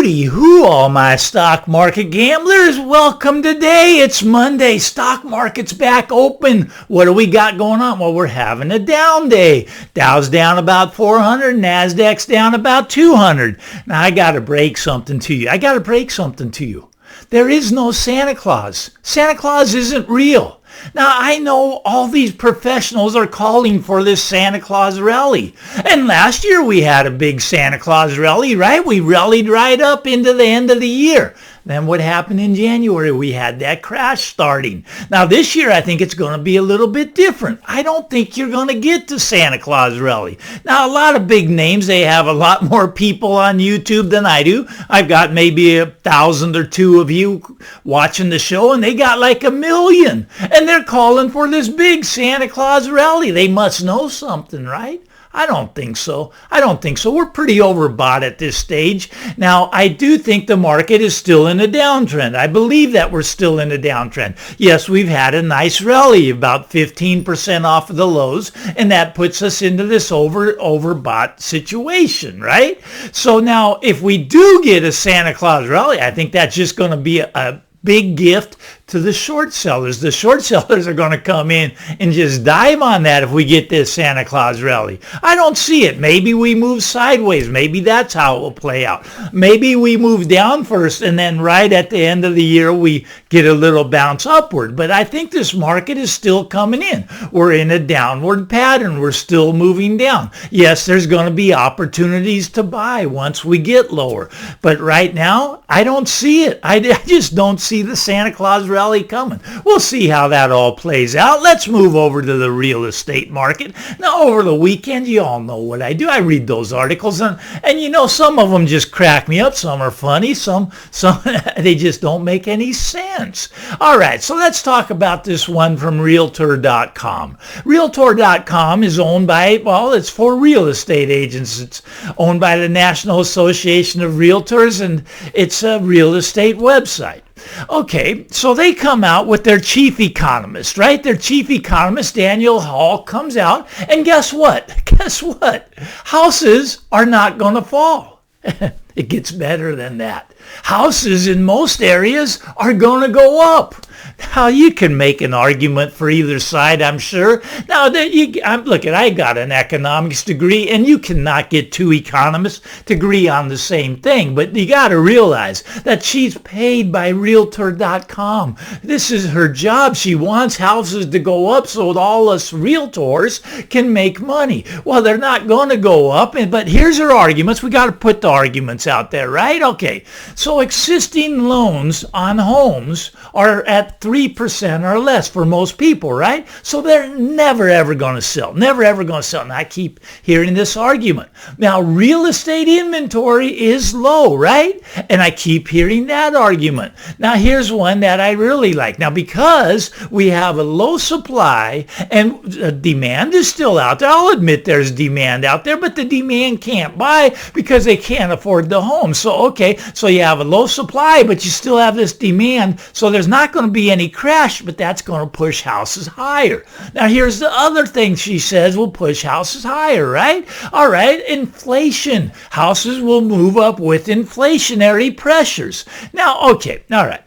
Hooty hoo, all my stock market gamblers. Welcome today. It's Monday. Stock market's back open. What do we got going on? Well, we're having a down day. Dow's down about 400. NASDAQ's down about 200. Now, I got to break something to you. There is no Santa Claus. Santa Claus isn't real. Now, I know all these professionals are calling for this Santa Claus rally. And last year we had a big Santa Claus rally, right? We rallied right up into the end of the year. Then what happened in January? We had that crash starting. Now, this year, I think it's going to be a little bit different. I don't think you're going to get the Santa Claus rally. Now, a lot of big names, they have a lot more people on YouTube than I do. I've got maybe 1,000 or 2 of you watching the show, and they got like 1 million. And they're calling for this big Santa Claus rally. They must know something, right? I don't think so. We're pretty overbought at this stage. Now, I do think the market is still in a downtrend. I believe that we're still in a downtrend. Yes, we've had a nice rally, about 15% off of the lows, and that puts us into this overbought situation, right? So now, if we do get a Santa Claus rally, I think that's just going to be a big gift to the short sellers. The short sellers are going to come in and just dive on that if we get this Santa Claus rally. I don't see it. Maybe we move sideways. Maybe that's how it will play out. Maybe we move down first and then right at the end of the year we get a little bounce upward. But I think this market is still coming in. We're in a downward pattern. We're still moving down. Yes, there's going to be opportunities to buy once we get lower. But right now, I don't see it. I just don't see the Santa Claus rally coming. We'll see how that all plays out. Let's move over to the real estate market. Now, over the weekend, you all know what I do. I read those articles, and you know, some of them just crack me up. Some are funny. Some they just don't make any sense. All right, so let's talk about this one from Realtor.com. Realtor.com is owned by, well, it's for real estate agents. It's owned by the National Association of Realtors, and it's a real estate website. Okay, so they come out with their chief economist, right? Their chief economist, Daniel Hall, comes out, and guess what? Houses are not going to fall. It gets better than that. Houses in most areas are going to go up. Now, you can make an argument for either side, I'm sure. Now, I got an economics degree, and you cannot get 2 economists to agree on the same thing. But you got to realize that she's paid by Realtor.com. This is her job. She wants houses to go up so that all us realtors can make money. Well, they're not going to go up, but here's her arguments. We got to put the arguments out there, right? Okay, so existing loans on homes are at 3% or less for most people, right? So they're never, ever going to sell. Never, ever going to sell. And I keep hearing this argument. Now, real estate inventory is low, right? And I keep hearing that argument. Now, here's one that I really like. Now, because we have a low supply and demand is still out there, I'll admit there's demand out there, but the demand can't buy because they can't afford the home. So, okay, so you have a low supply, but you still have this demand. So there's not going to be any crash, but that's going to push houses higher. Now, here's the other thing she says will push houses higher, right? All right, inflation. Houses will move up with inflationary pressures. Now, okay, all right.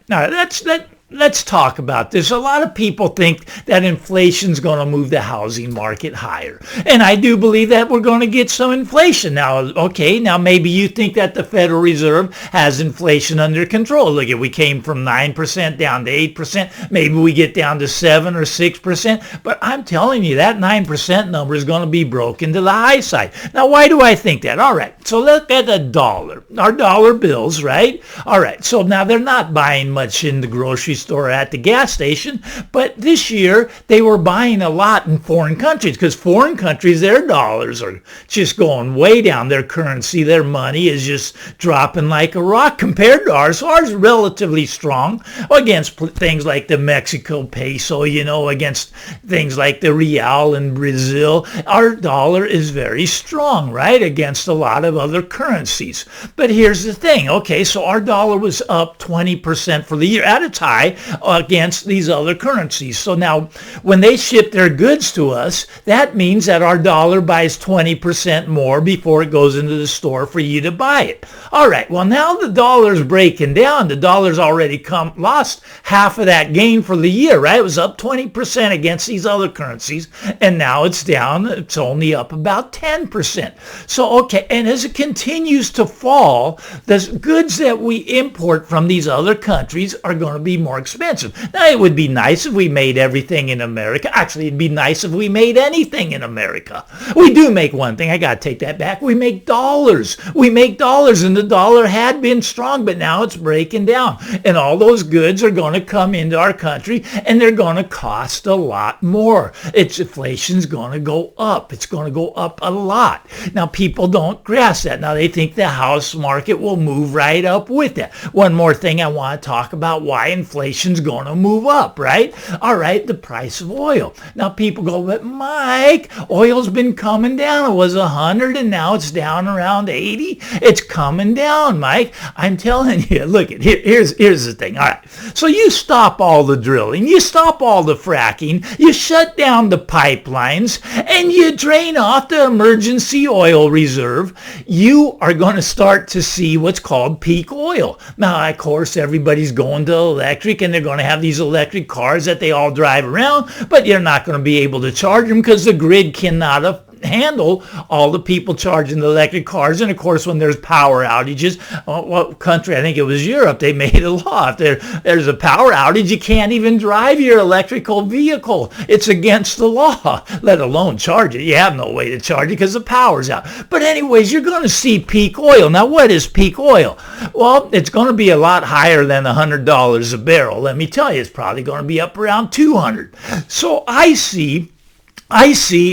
Let's talk about this. A lot of people think that inflation's going to move the housing market higher. And I do believe that we're going to get some inflation. Now, okay, now maybe you think that the Federal Reserve has inflation under control. Look, we came from 9% down to 8%. Maybe we get down to 7 or 6%. But I'm telling you, that 9% number is going to be broken to the high side. Now, why do I think that? All right, so look at the dollar. Our dollar bills, right? All right, so now they're not buying much in the grocery store at the gas station, but this year they were buying a lot in foreign countries because foreign countries, their dollars are just going way down. Their currency, their money is just dropping like a rock compared to ours. So ours is relatively strong against things like the Mexico peso, against things like the real in Brazil. Our dollar is very strong, right, against a lot of other currencies. But here's the thing. Okay, so our dollar was up 20% for the year at its high right, against these other currencies. So now when they ship their goods to us, that means that our dollar buys 20% more before it goes into the store for you to buy it. All right, well, now the dollar's breaking down. The dollar's already lost half of that gain for the year, right? It was up 20% against these other currencies, and now it's down. It's only up about 10%. So, okay, and as it continues to fall, the goods that we import from these other countries are going to be more expensive. Now, it would be nice if we made everything in America. Actually, it'd be nice if we made anything in America. We do make one thing. I got to take that back. We make dollars. We make dollars, and the dollar had been strong, but now it's breaking down. And all those goods are going to come into our country, and they're going to cost a lot more. Inflation's going to go up. It's going to go up a lot. Now, people don't grasp that. Now, they think the house market will move right up with that. One more thing I want to talk about why inflation's going to move up, right? All right, the price of oil. Now, people go, but Mike, oil's been coming down. It was 100 and now it's down around 80. It's coming down, Mike. I'm telling you, look, here's the thing. All right, so you stop all the drilling, you stop all the fracking, you shut down the pipelines, and you drain off the emergency oil reserve. You are going to start to see what's called peak oil. Now, of course, everybody's going to electric, and they're going to have these electric cars that they all drive around, but you're not going to be able to charge them because the grid cannot handle all the people charging the electric cars. And of course, when there's power outages, what country, I think it was Europe, they made a law. If there's a power outage, you can't even drive your electrical vehicle. It's against the law, let alone charge it. You have no way to charge it because the power's out. But anyways, you're going to see peak oil. Now, what is peak oil? Well, it's going to be a lot higher than $100 a barrel. Let me tell you, it's probably going to be up around 200. So I see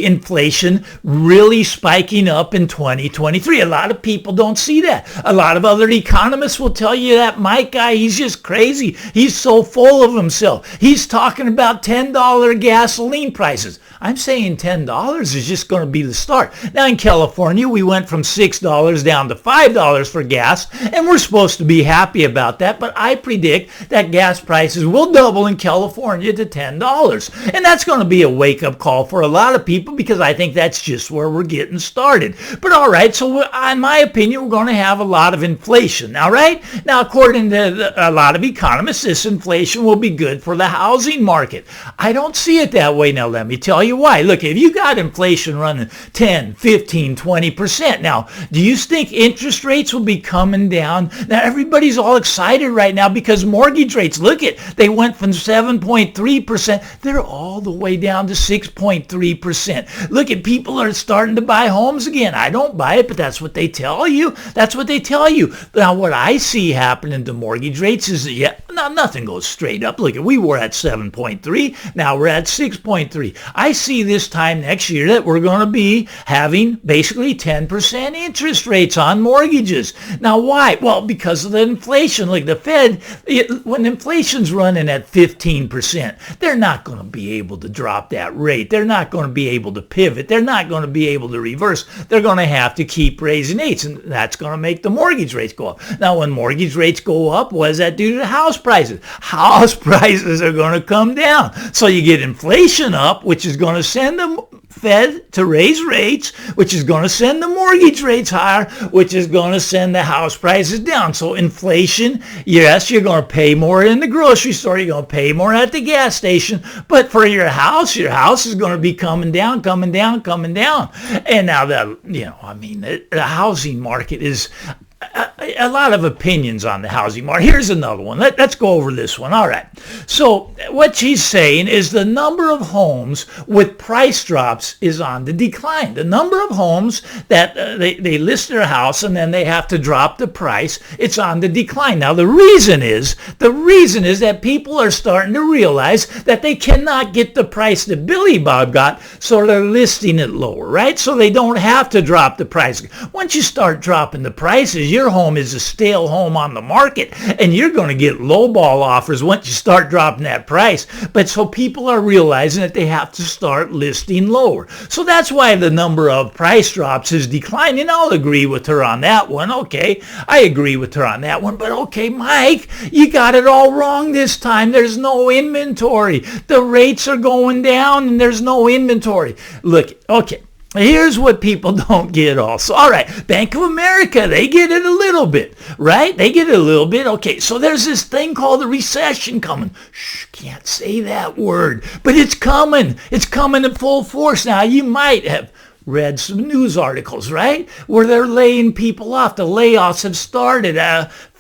inflation really spiking up in 2023. A lot of people don't see that. A lot of other economists will tell you that Mike guy, he's just crazy. He's so full of himself. He's talking about $10 gasoline prices. I'm saying $10 is just going to be the start. Now in California, we went from $6 down to $5 for gas, and we're supposed to be happy about that, but I predict that gas prices will double in California to $10. And that's going to be a wake-up call for a lot of people because I think that's just where we're getting started. But all right, so in my opinion, we're going to have a lot of inflation. All right? Now, according to a lot of economists, this inflation will be good for the housing market. I don't see it that way. Now, let me tell you why. Look, if you got inflation running 10, 15, 20%, now, do you think interest rates will be coming down? Now, everybody's all excited right now because mortgage rates, look at, they went from 7.3%, they're all the way down to 6.3%. Look at, people are starting to buy homes again. I don't buy it, but that's what they tell you. That's what they tell you. Now, what I see happening to mortgage rates is that, nothing goes straight up. Look, we were at 7.3. Now we're at 6.3. I see this time next year that we're going to be having basically 10% interest rates on mortgages. Now, why? Well, because of the inflation. Like the Fed, when inflation's running at 15%, they're not going to be able to drop that rate. They're not going to be able to pivot. They're not going to be able to reverse. They're going to have to keep raising rates, and that's going to make the mortgage rates go up. Now, when mortgage rates go up, what does that do to house prices? House prices are going to come down. So you get inflation up, which is going to send the Fed to raise rates, which is going to send the mortgage rates higher, which is going to send the house prices down. So inflation, yes, you're going to pay more in the grocery store, you're going to pay more at the gas station, but for your house is going to be coming down. And now the housing market is a lot of opinions on the housing market. Here's another one. Let's go over this one. All right. So what she's saying is the number of homes with price drops is on the decline. The number of homes that they list their house and then they have to drop the price, it's on the decline. Now the reason is that people are starting to realize that they cannot get the price that Billy Bob got, so they're listing it lower, right? So they don't have to drop the price. Once you start dropping the prices, your home home is a stale home on the market, and you're going to get lowball offers once you start dropping that price. But so people are realizing that they have to start listing lower. So that's why the number of price drops is declining. I'll agree with her on that one. Okay, I agree with her on that one. But okay, Mike, you got it all wrong this time. There's no inventory. The rates are going down and there's no inventory. Look, okay. Here's what people don't get also. All right, Bank of America, they get it a little bit, right? They get it a little bit. Okay, so there's this thing called the recession coming. Shh, can't say that word, but it's coming. It's coming in full force. Now, you might have read some news articles, right, where they're laying people off. The layoffs have started.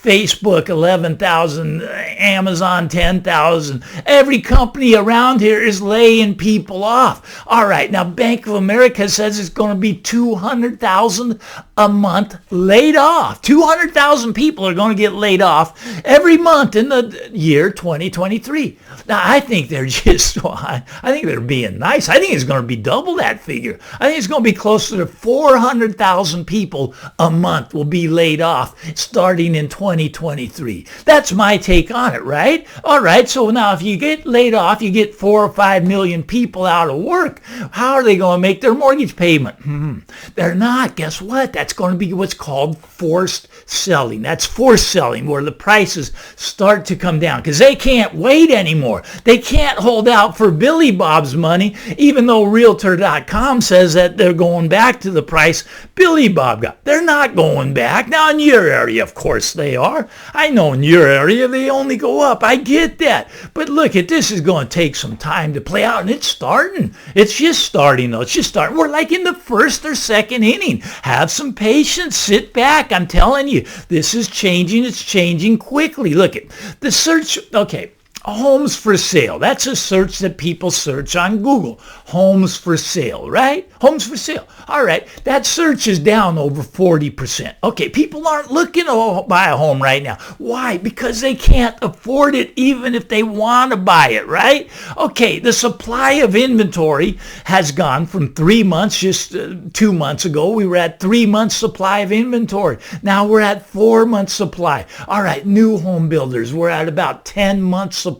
Facebook, 11,000, Amazon, 10,000. Every company around here is laying people off. All right, now Bank of America says it's going to be 200,000 a month laid off. 200,000 people are going to get laid off every month in the year 2023. Now, I think they're I think they're being nice. I think it's going to be double that figure. I think it's going to be closer to 400,000 people a month will be laid off starting in 2023. That's my take on it, right? All right, so now if you get laid off, you get 4 or 5 million people out of work. How are they going to make their mortgage payment? They're not. Guess what? That's going to be what's called forced selling. That's forced selling, where the prices start to come down because they can't wait anymore. They can't hold out for Billy Bob's money, even though Realtor.com says that they're going back to the price Billy Bob got. They're not going back. Now, in your area, of course they are. I know in your area they only go up. I get that. But look, this is going to take some time to play out, and it's starting. It's just starting, though. It's just starting. We're like in the first or second inning. Have some patience. Sit back. I'm telling you, this is changing. It's changing quickly. Look at the search. Okay. Homes for sale. That's a search that people search on Google. Homes for sale, right? Homes for sale. All right. That search is down over 40%. Okay. People aren't looking to buy a home right now. Why? Because they can't afford it even if they want to buy it, right? Okay. The supply of inventory has gone from 3 months, just 2 months ago, we were at 3 months supply of inventory. Now we're at 4 months supply. All right. New home builders, we're at about 10 months supply.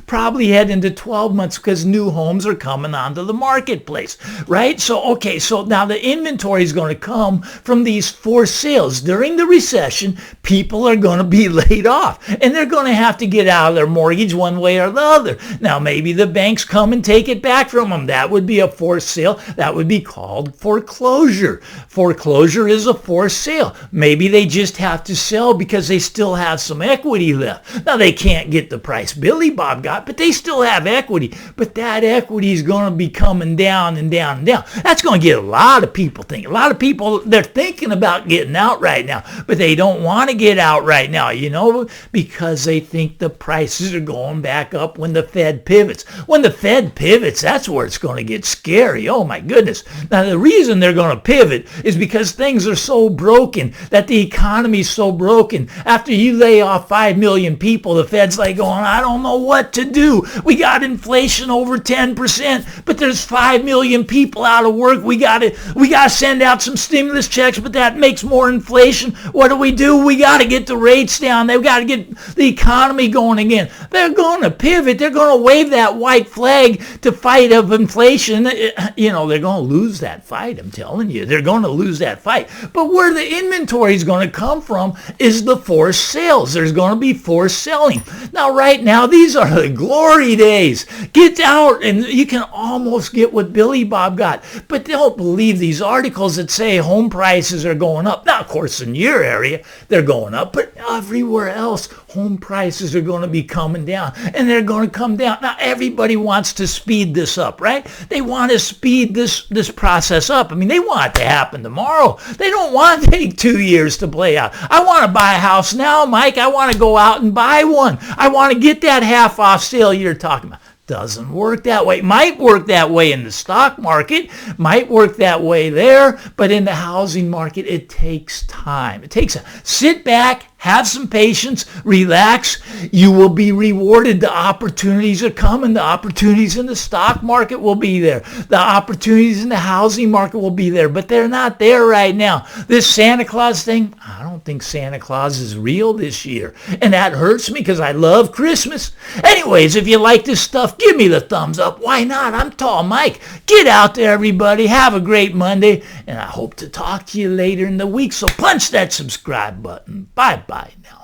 Probably head into 12 months because new homes are coming onto the marketplace, right? So, okay, so now the inventory is going to come from these forced sales. During the recession, people are going to be laid off, and they're going to have to get out of their mortgage one way or the other. Now, maybe the banks come and take it back from them. That would be a forced sale. That would be called foreclosure. Foreclosure is a forced sale. Maybe they just have to sell because they still have some equity left. Now, they can't get the price Billy Bob got, but they still have equity. But that equity is going to be coming down and down and down. That's going to get a lot of people thinking. A lot of people, they're thinking about getting out right now, but they don't want to get out right now, because they think the prices are going back up when the Fed pivots. When the Fed pivots, that's where it's going to get scary. Oh my goodness. Now the reason they're going to pivot is because things are so broken, that the economy's so broken. After you lay off 5 million people, the Fed's like going, I don't know what to do. We got inflation over 10%, but there's 5 million people out of work. We got to send out some stimulus checks, but that makes more inflation. What do? We got to get the rates down. They've got to get the economy going again. They're going to pivot. They're going to wave that white flag to fight of inflation. They're going to lose that fight. I'm telling you, they're going to lose that fight. But where the inventory is going to come from is the forced sales. There's going to be forced selling. Now, right now, these are the glory days. Get out, and you can almost get what Billy Bob got. But don't believe these articles that say home prices are going up. Now, of course, in your area, they're going up, but everywhere else, home prices are going to be coming down, and they're going to come down. Now, everybody wants to speed this up, right? They want to speed this process up. I mean, they want it to happen tomorrow. They don't want to take 2 years to play out. I want to buy a house now, Mike. I want to go out and buy one. I want to get that half off sale you're talking about. Doesn't work that way. Might work that way in the stock market, might work that way there, but in the housing market, it takes time. Sit back, Have some patience, relax. You will be rewarded. The opportunities are coming. The opportunities in the stock market will be there. The opportunities in the housing market will be there, but they're not there right now. This Santa Claus thing, I don't think Santa Claus is real this year, and that hurts me because I love Christmas. Anyways, if you like this stuff, give me the thumbs up. Why not? I'm Tall Mike. Get out there, everybody. Have a great Monday, and I hope to talk to you later in the week, so punch that subscribe button. Bye-bye now.